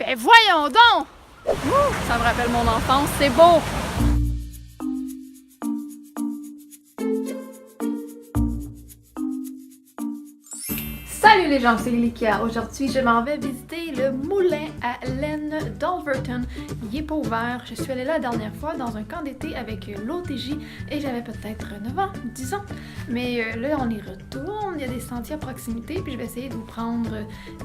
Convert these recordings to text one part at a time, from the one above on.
Ben voyons donc! Ouh, ça me rappelle mon enfance, c'est beau! Salut les gens, c'est Likia. Aujourd'hui, je m'en vais visiter le moulin à laine d'Alverton. Il est pas ouvert. Je suis allée là la dernière fois dans un camp d'été avec l'OTJ et j'avais peut-être 9 ans, 10 ans. Mais là, on y retourne. Il y a des sentiers à proximité puis je vais essayer de vous prendre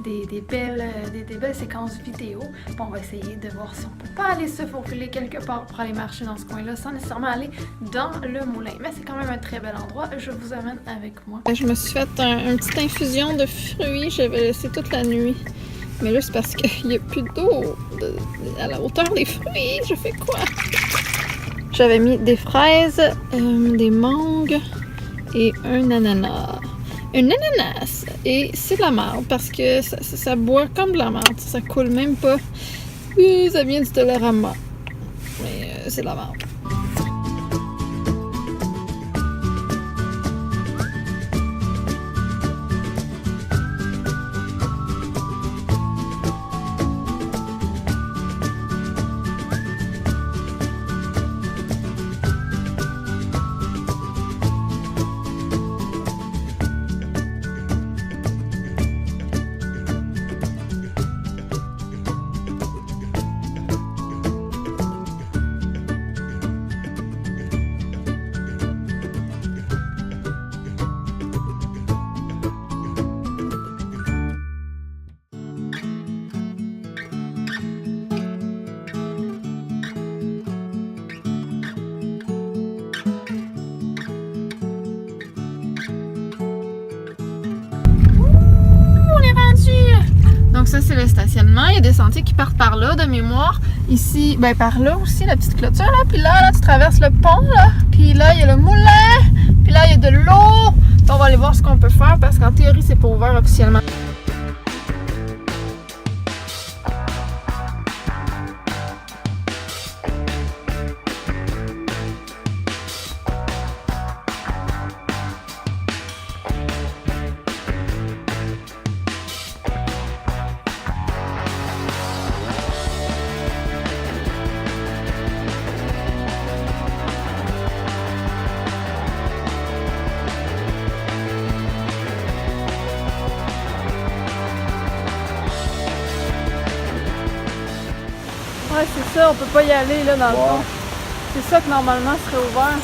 des belles séquences vidéo. Bon, on va essayer de voir si on peut pas aller se faufiler quelque part pour aller marcher dans ce coin-là sans nécessairement aller dans le moulin. Mais c'est quand même un très bel endroit. Je vous amène avec moi. Je me suis fait une petite infusion de fruits, j'avais laissé toute la nuit. Mais là, c'est parce qu'il n'y a plus d'eau à la hauteur des fruits. Je fais quoi? J'avais mis des fraises, des mangues et un ananas. Un ananas! Et c'est de la merde parce que ça boit comme de la merde. Ça coule même pas. Ça vient du Dollarama. Mais c'est de la merde. Donc ça, c'est le stationnement. Il y a des sentiers qui partent par là, de mémoire. Ici, ben par là aussi, la petite clôture, là. Puis là, tu traverses le pont, là. Puis là, il y a le moulin. Puis là, il y a de l'eau. On va aller voir ce qu'on peut faire parce qu'en théorie, c'est pas ouvert officiellement. Ouais, c'est ça, on peut pas y aller là dans le fond. C'est ça que normalement serait ouvert.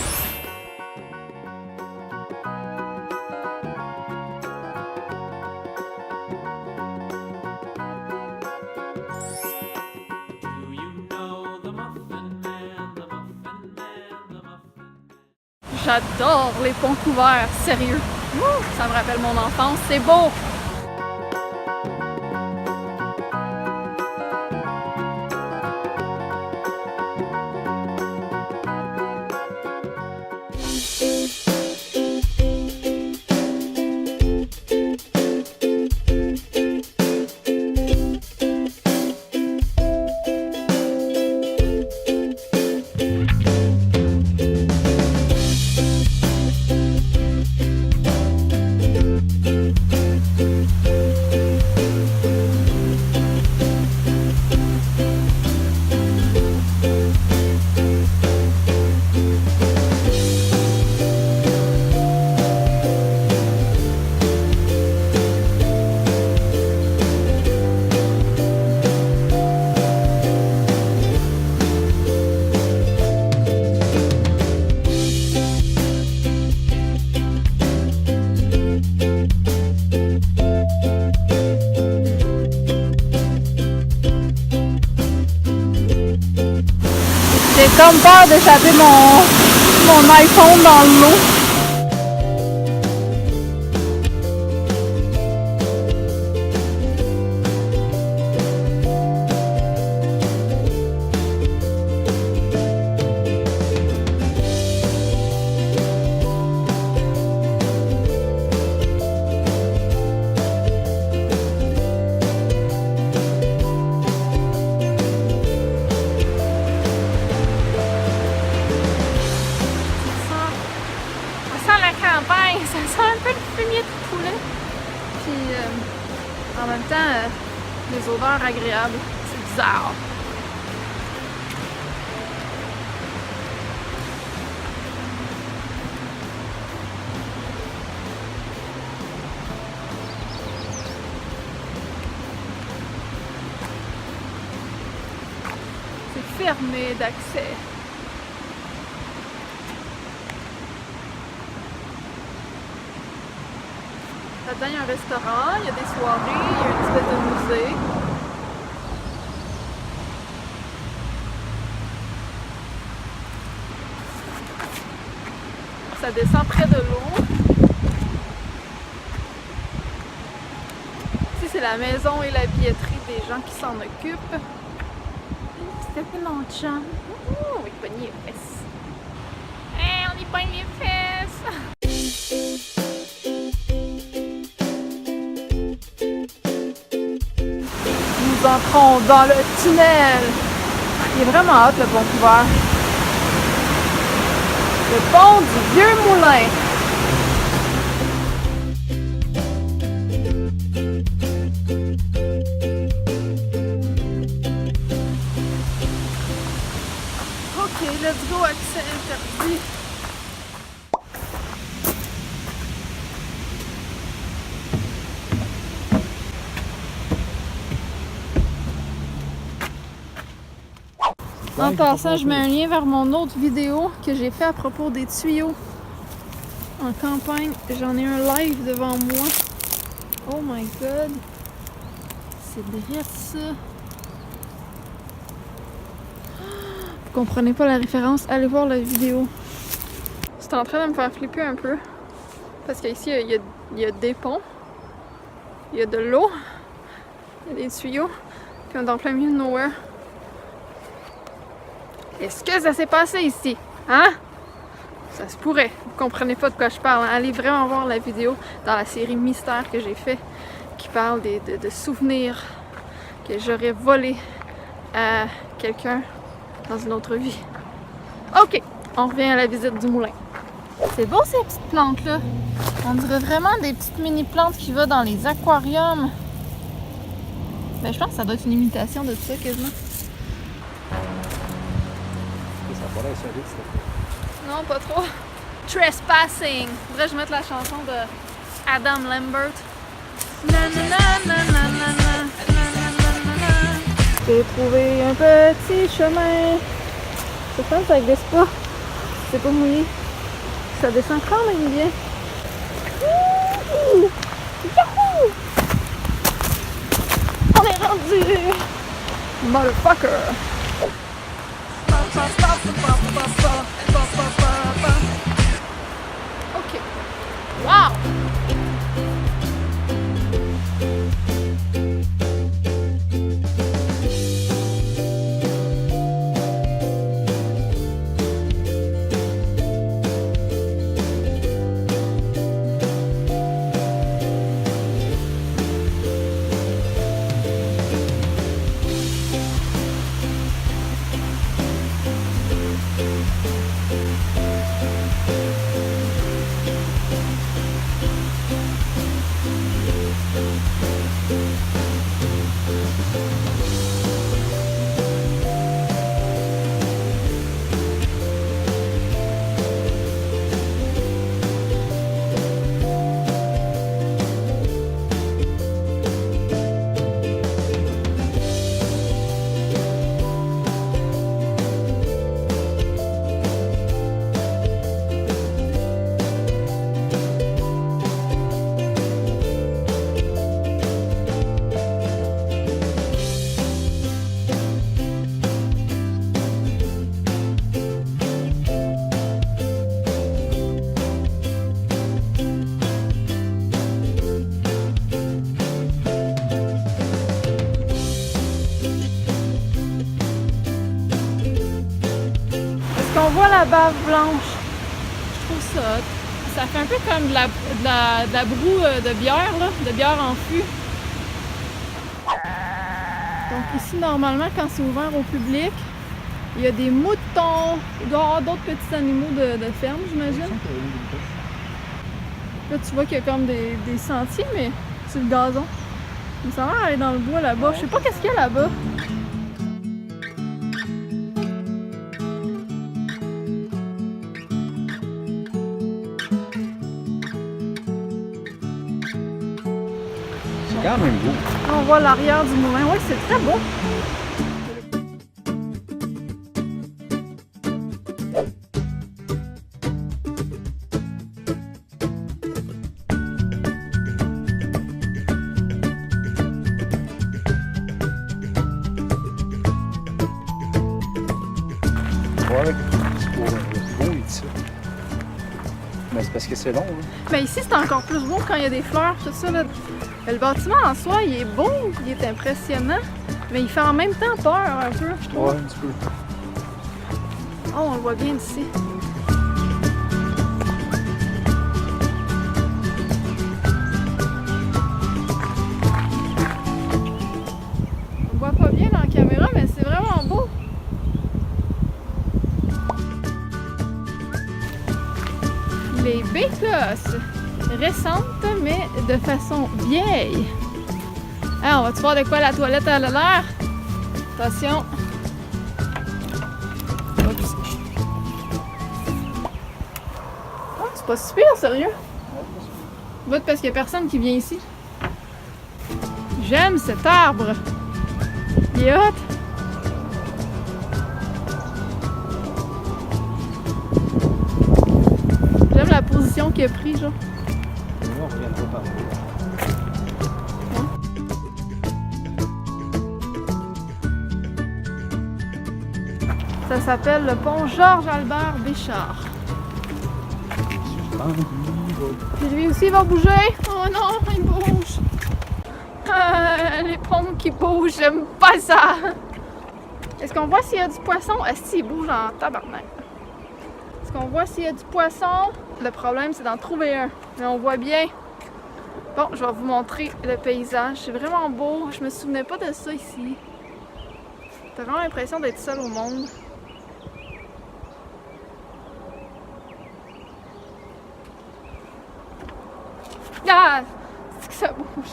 J'adore les ponts couverts, sérieux. Ouh, ça me rappelle mon enfance, c'est beau! J'ai comme peur d'échapper mon iPhone dans l'eau. Ça sent un peu le fumier de poulet. Puis en même temps, des odeurs agréables. C'est bizarre. C'est fermé d'accès. Là-dedans, il y a un restaurant, il y a des soirées, il y a une espèce de musée. Ça descend près de l'eau. Ici, c'est la maison et la billetterie des gens qui s'en occupent. Ça fait longtemps. On va y pogner les fesses. Hey, on y pogne les fesses! Nous entrons dans le tunnel. Il est vraiment hot le pont couvert. Le pont du Vieux Moulin. Ok, let's go, accès interdit. En passant, je mets un lien vers mon autre vidéo que j'ai fait à propos des tuyaux en campagne. J'en ai un live devant moi. Oh my god! C'est direct ça! Vous comprenez pas la référence? Allez voir la vidéo. C'est en train de me faire flipper un peu. Parce qu'ici, il y a des ponts. Il y a de l'eau. Il y a des tuyaux. Puis on est dans plein milieu de nowhere. Est-ce que ça s'est passé ici? Hein? Ça se pourrait. Vous comprenez pas de quoi je parle. Allez vraiment voir la vidéo dans la série Mystère que j'ai fait qui parle de souvenirs que j'aurais volé à quelqu'un dans une autre vie. Ok, on revient à la visite du moulin. C'est beau ces petites plantes-là. On dirait vraiment des petites mini-plantes qui vont dans les aquariums. Ben, je pense que ça doit être une imitation de ça quasiment. Non, pas trop. Trespassing. Faudrait que je mette la chanson de Adam Lambert. J'ai trouvé un petit chemin. Je pense que ça glisse pas. C'est pas mouillé. Ça descend quand même bien. Yahoo! On est rendu! Motherfucker! Ok. Wow! On voit la bave blanche. Je trouve ça hot. Ça fait un peu comme de la broue de bière, là, de bière en fût. Donc ici, normalement, quand c'est ouvert au public, il y a des moutons. Il doit y avoir d'autres petits animaux de ferme, j'imagine. Là, tu vois qu'il y a comme des sentiers, mais c'est le gazon. Ça va aller dans le bois là-bas. Je sais pas qu'est-ce qu'il y a là-bas. quand même beau. On voit l'arrière du moulin. Oui, c'est très beau. Ouais, c'est beau ici. Mais c'est parce que c'est long. Hein. Mais ici, c'est encore plus beau quand il y a des fleurs, tout ça. Là. Le bâtiment en soi, il est beau, il est impressionnant, mais il fait en même temps peur un peu, je trouve. Ouais, un petit peu. Oh, on le voit bien d'ici. On le voit pas bien dans la caméra, mais c'est vraiment beau. Les bécosses récentes, mais de façon vieille. Ah, on va-tu voir de quoi la toilette a l'air? Attention. Oups. Oh, c'est pas super, sérieux. Vote parce qu'il y a personne qui vient ici. J'aime cet arbre. Il est hot. J'aime la position qu'il a pris, genre. On reviendra par là. Ça s'appelle le pont Georges-Albert Béchard. Puis lui aussi va bouger. Oh non, il bouge. Les ponts qui bougent, j'aime pas ça. Est-ce qu'on voit s'il y a du poisson? Est-ce qu'il bouge en tabarnak? Est-ce qu'on voit s'il y a du poisson? Le problème, c'est d'en trouver un. Mais on voit bien. Bon, je vais vous montrer le paysage. C'est vraiment beau. Je me souvenais pas de ça ici. T'as vraiment l'impression d'être seul au monde. Ah! C'est que ça bouge.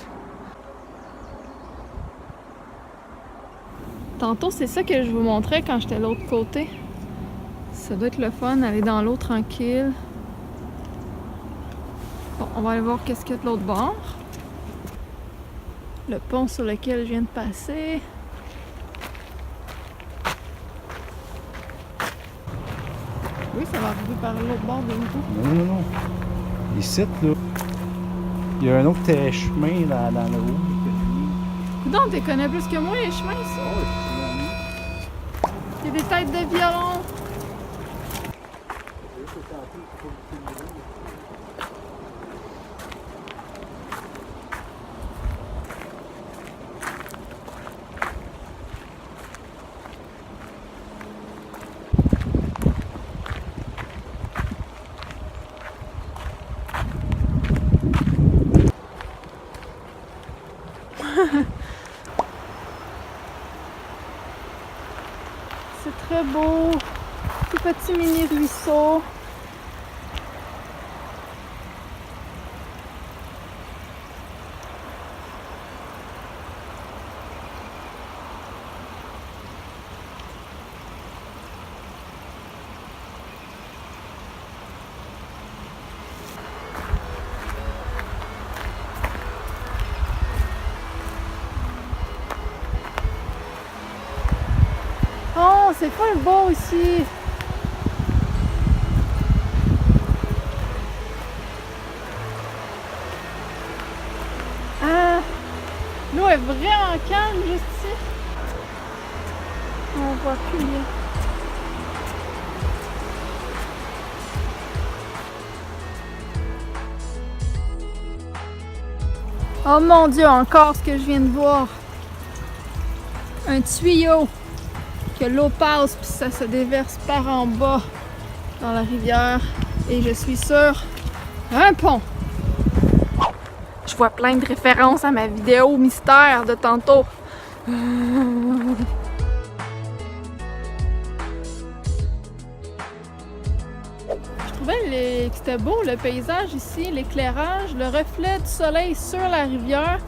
Tantôt, c'est ça que je vous montrais quand j'étais de l'autre côté. Ça doit être le fun, aller dans l'eau tranquille. Bon, on va aller voir qu'est-ce qu'il y a de l'autre bord. Le pont sur lequel je viens de passer. Oui, ça va arriver par l'autre bord de nouveau. Non, non, non. Ici, là, il y a un autre chemin dans le haut. Donc, tu connais plus que moi les chemins ici. Il y a des têtes de violon. C'est très beau. Tout petit mini ruisseau. Oh, c'est pas le beau ici. Ah, l'eau est vraiment calme juste ici. On voit plus bien. Oh mon Dieu, encore ce que je viens de voir. Un tuyau. Que l'eau passe puis ça se déverse par en bas dans la rivière et je suis sur un pont. Je vois plein de références à ma vidéo mystère de tantôt. Je trouvais que c'était beau le paysage ici, l'éclairage, le reflet du soleil sur la rivière.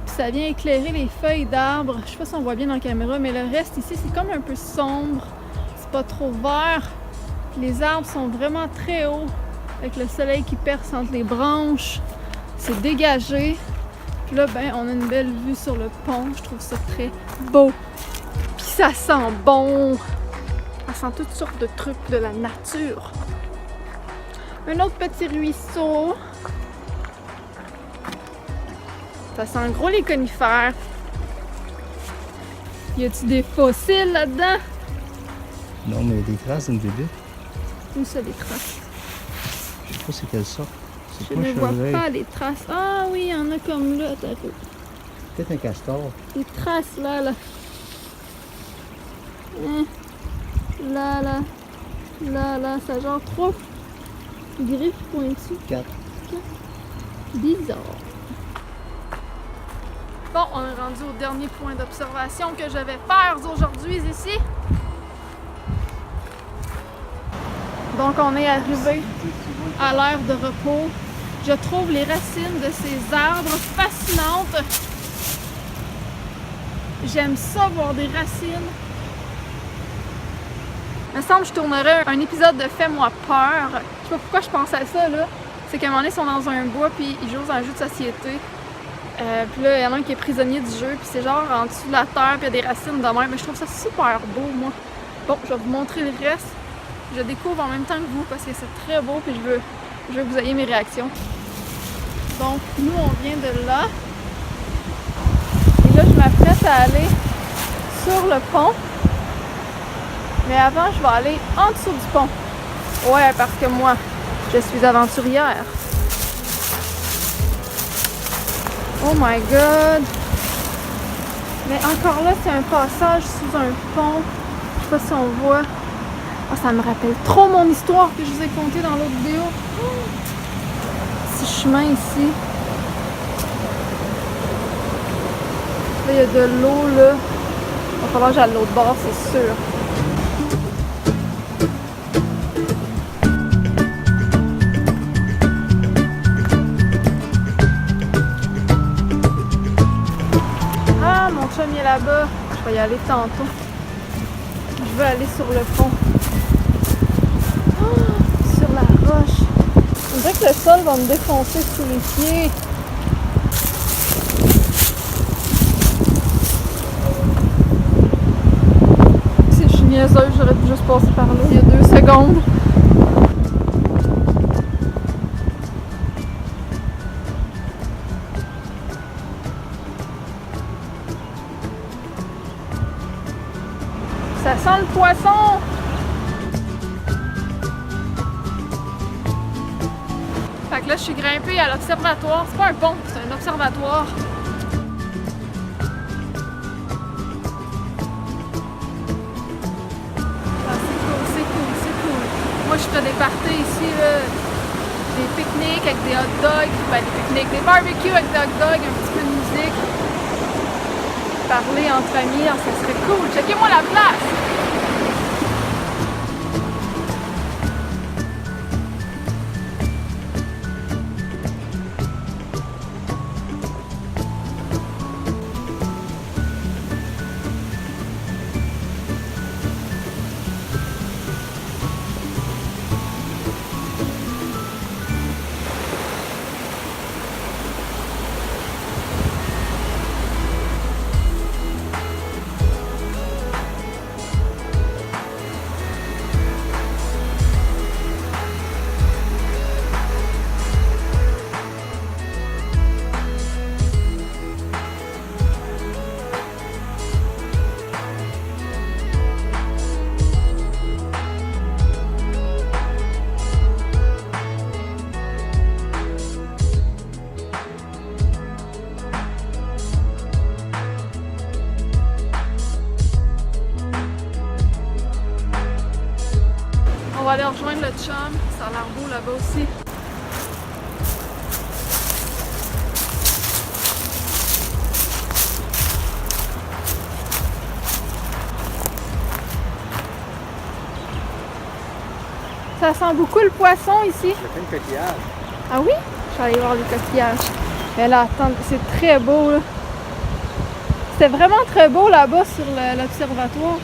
Ça vient éclairer les feuilles d'arbres. Je sais pas si on voit bien dans la caméra, mais le reste ici, c'est comme un peu sombre. C'est pas trop vert. Les arbres sont vraiment très hauts, avec le soleil qui perce entre les branches. C'est dégagé. Là, ben, on a une belle vue sur le pont. Je trouve ça très beau. Puis ça sent bon. Ça sent toutes sortes de trucs de la nature. Un autre petit ruisseau. Ça sent gros les conifères. Y a-t-il des fossiles là-dedans? Non, mais il y a des traces d'une bébé. Où ça, les traces? Je sais pas c'est quelle sorte. C'est Je pas ne un vois chevreuil. pas les traces. Ah oui, il y en a comme là. Attends un peu. Peut-être un castor. Les traces là, là. Hein. Là, là. Là, là. Ça a genre 3 griffes pointues. 4. Bizarre. Bon, on est rendu au dernier point d'observation que je vais faire aujourd'hui ici. Donc, on est arrivé à l'ère de repos. Je trouve les racines de ces arbres fascinantes. J'aime ça, voir des racines. Il me semble que je tournerais un épisode de Fais-moi peur. Je sais pas pourquoi je pense à ça, là. C'est qu'à un moment donné, ils sont dans un bois, puis ils jouent à un jeu de société. Puis là, il y en a un qui est prisonnier du jeu, puis c'est genre en dessous de la terre, puis il y a des racines de même. Mais je trouve ça super beau, moi. Bon, je vais vous montrer le reste. Je découvre en même temps que vous, parce que c'est très beau, puis je veux que vous ayez mes réactions. Donc, nous, on vient de là. Et là, je m'apprête à aller sur le pont. Mais avant, je vais aller en dessous du pont. Ouais, parce que moi, je suis aventurière. Oh my god! Mais encore là, c'est un passage sous un pont. Je sais pas si on voit. Oh, ça me rappelle trop mon histoire que je vous ai contée dans l'autre vidéo. Petit chemin ici. Là, il y a de l'eau là. Il va falloir que j'aille à l'autre bord, c'est sûr. Ah, mon chum il est là-bas. Je vais y aller tantôt. Je veux aller sur le pont. Oh, sur la roche. On dirait que le sol va me défoncer sous les pieds. Si je suis niaiseuse, j'aurais pu juste passer par là il y a 2 secondes. Ça sent le poisson! Fait que là, je suis grimpée à l'observatoire. C'est pas un pont, c'est un observatoire. Ah, c'est cool, c'est cool, c'est cool. Moi, je fais des parties ici, là. Des pique-niques avec des hot dogs. Ben, des pique-niques, des barbecues avec des hot dogs, un petit peu de musique. Parler entre amis, ça serait cool. Checkez-moi la place! On va aller rejoindre le chum, ça a l'air beau là-bas aussi. Ça sent beaucoup le poisson ici. Il y a plein de coquillages. Ah oui? Je vais aller voir les coquillages. Mais là, attends, c'est très beau là. C'était vraiment très beau là-bas sur l'observatoire.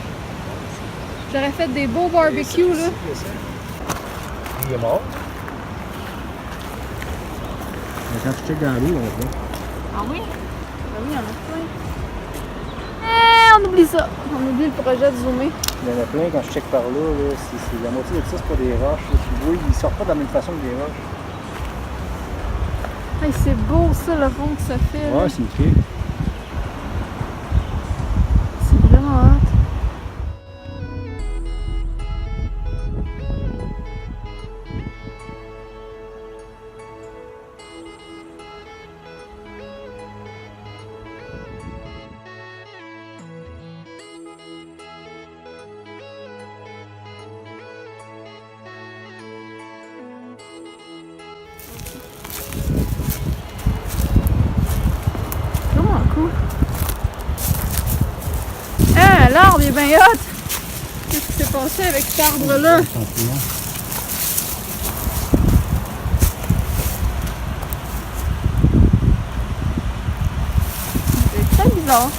J'aurais fait des beaux barbecues là. Il est mort. Mais quand tu checkes dans l'eau, on voit. Ah oui? Ben oui, il y en a plein. On oublie ça. On oublie le projet de zoomer. Il y en a plein, quand je check par là, c'est la moitié de ça, c'est pas des roches. Là. Tu vois, ils sortent pas de la même façon que des roches. Hey, c'est beau ça, le rond que ça fait. Ouais, c'est une clé. C'est vraiment hot. Vraiment cool. Ah, l'arbre est bien hot! Qu'est-ce qui s'est passé avec cet arbre-là? C'est très bizarre.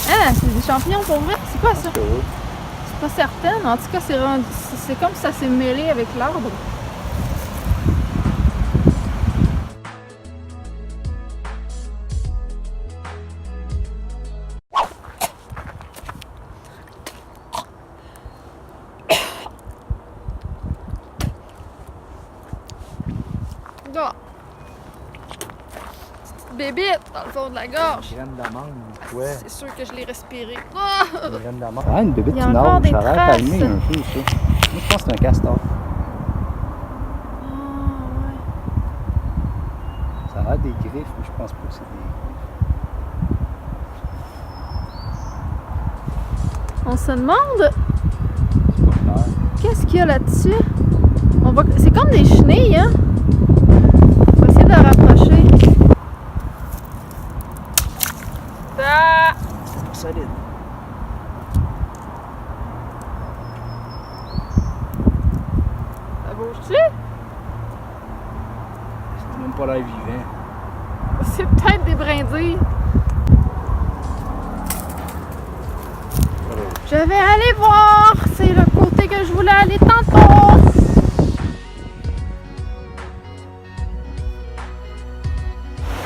Ah, c'est des champignons pour vrai? C'est quoi ça? C'est pas certain, mais en tout cas, c'est comme si ça s'est mêlé avec l'arbre. Là. Petite bébite dans le fond de la gorge. Graine d'amande, ouais. C'est sûr que je l'ai respiré. Ah! Une graine d'amande. Ah, une bébête Il y a qui encore nage, des ça a l'air traces. palmé un peu, ça. Moi, je pense que c'est un castor. Ah, ouais. Ça a l'air des griffes, mais je pense pas que c'est des griffes. On se demande C'est pas clair. qu'est-ce qu'il y a là-dessus. C'est comme des chenilles, hein? On va essayer de la rapprocher. Ah! Solide. Ça bouge-tu? C'est même pas l'air vivant. C'est peut-être des brindilles. Je vais aller voir. C'est le côté que je voulais aller tantôt.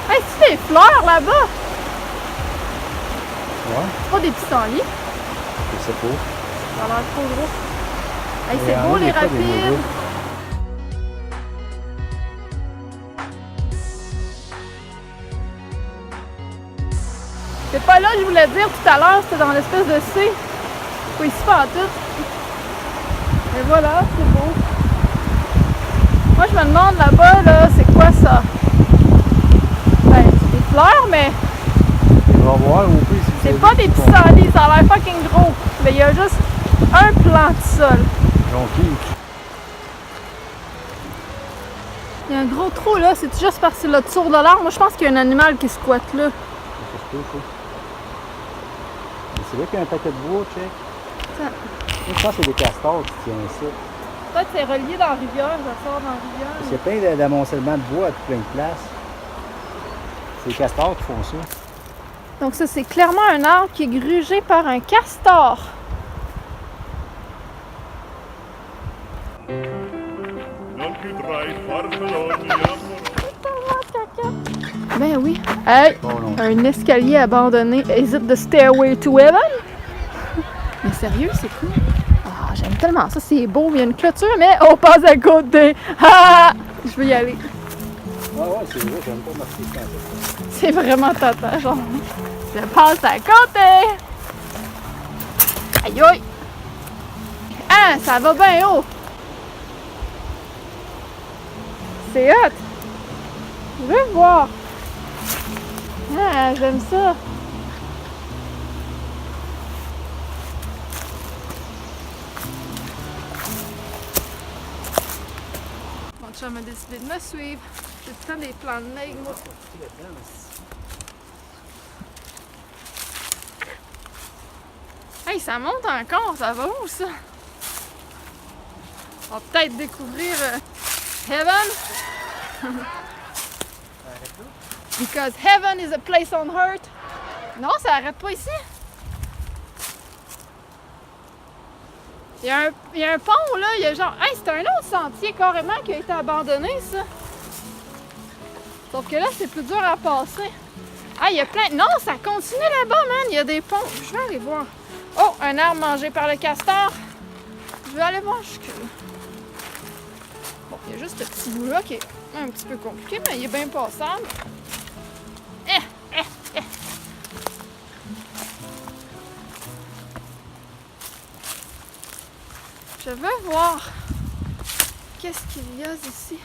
Hey, c'est des fleurs là-bas. Ouais, C'est pas des pissenlits. je sais pas. Ça a l'air trop gros. Hey, Il y c'est en beau a les des fois, des rapides. mauvais. C'est pas là que je voulais dire tout à l'heure, c'était dans l'espèce de C. Pas ici pas en tout. Et voilà, c'est beau. Moi je me demande là-bas, là, c'est quoi ça? Ben, c'est des fleurs, mais On va voir au pire si vous c'est avez pas vu des qu'on- pissenlits, ça a l'air fucking gros. Mais il y a juste un plant de sol. jonquille. Il y a un gros trou là, c'est juste parce que c'est le tour de l'arbre. Moi je pense qu'il y a un animal qui squatte là. Ça se peut, ça. Mais c'est vrai qu'il y a un paquet de bois, check. Ça. Moi, je pense que c'est des castors qui tiennent ça. Peut-être c'est relié dans la rivière, ça sort dans la rivière. Parce qu'il y a plein d'amoncellements de bois à tout plein de places. C'est les castors qui font ça. Donc ça c'est clairement un arbre qui est grugé par un castor. Non più tra i farfalloni amor. Ben oui. Hey! Oh non. Un escalier abandonné. Is it the stairway to heaven? Mais sérieux, c'est cool. Ah, j'aime tellement ça. C'est beau. Il y a une clôture, mais on passe à côté. Ah! Je veux y aller. Ouais, c'est vrai, j'aime pas marquer ça. C'est vraiment tata, genre. Je passe à côté. Aïe aïe! Ah, ça va bien haut. C'est hot. Je veux voir. Ah, j'aime ça. Mon chum a décidé de me suivre. J'ai tout le temps des plans de nez, moi. Hey, ça monte encore, ça va où ça? On va peut-être découvrir Heaven. Because heaven is a place on earth. Non, ça arrête pas ici. Il y a un pont là, il y a genre. Hey, c'est un autre sentier carrément qui a été abandonné, ça. Sauf que là, c'est plus dur à passer. Ah, il y a plein... Non, ça continue là-bas, man. Il y a des ponts. Je vais aller voir. Oh, un arbre mangé par le castor. Je vais aller voir jusque-là. Bon, il y a juste ce petit bout-là qui est un petit peu compliqué, mais il est bien passable. Je veux voir qu'est-ce qu'il y a ici.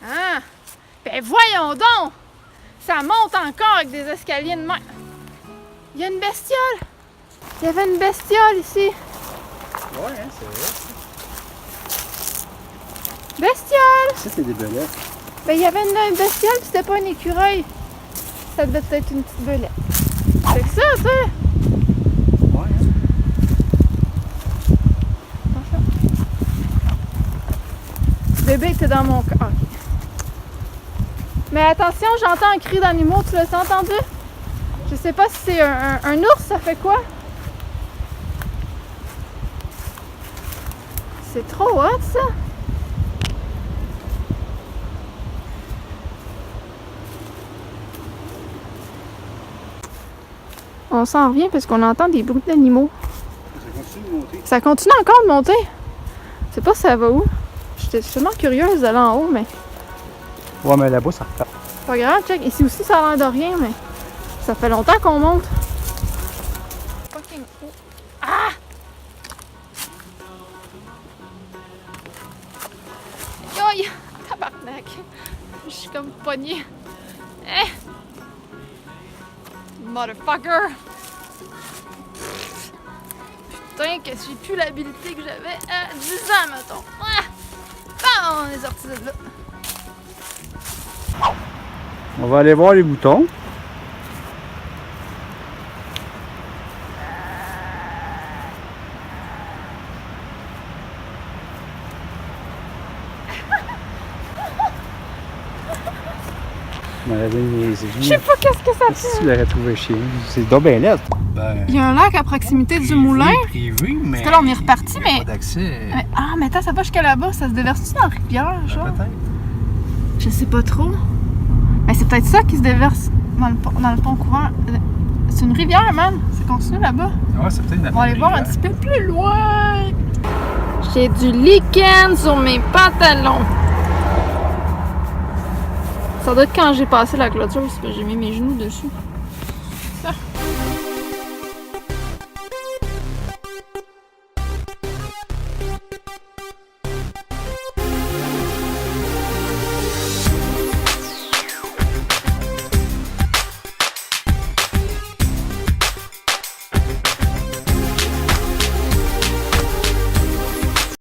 Ah! Ben voyons donc! Ça monte encore avec des escaliers de main. Il y a une bestiole! Il y avait une bestiole ici. Ouais, hein, c'est vrai. Bestiole! Ça, c'est des belettes. Ben il y avait une bestiole puis c'était pas un écureuil. Ça devait être une petite belette. C'est que ça, tu sais! Ouais, hein. Le bébé était dans mon corps. Ok. Mais attention, j'entends un cri d'animaux, tu l'as entendu? Je sais pas si c'est un ours, ça fait quoi? C'est trop hot, ça! On s'en revient parce qu'on entend des bruits d'animaux. Ça continue de monter. Ça continue encore de monter. Je sais pas ça va où. J'étais seulement curieuse d'aller en haut, mais Ouais, mais là-bas, ça repart. pas grave, check. Ici aussi, ça a l'air de rien, mais ça fait longtemps qu'on monte. Fucking haut. Ah! Yoï! Tabarnak! Je suis comme pognée. Eh! Motherfucker! Putain, que j'ai plus l'habilité que j'avais à 10 ans, mettons. Ah! Bon, on est sorti de là. On va aller voir les boutons. On avait une niaiserie. Je sais pas qu'est-ce que ça Si fait. tu l'aurais trouvé chez nous, c'est donc bien laid. Ben, Il y a un lac à proximité du moulin. privé, mais. Parce que là, on est reparti, il y a mais- pas d'accès. Ah, mais attends, ça va jusqu'à là-bas. Ça se déverse-tu dans la rivière, genre? Peut-être. Je sais pas trop. Mais c'est peut-être ça qui se déverse dans le pont couvert. C'est une rivière, man. Ça continue là-bas. Ouais, c'est peut-être une On va aller voir un petit peu plus loin. J'ai du lichen sur mes pantalons. Ça doit être quand j'ai passé la clôture, parce que j'ai mis mes genoux dessus. Ça.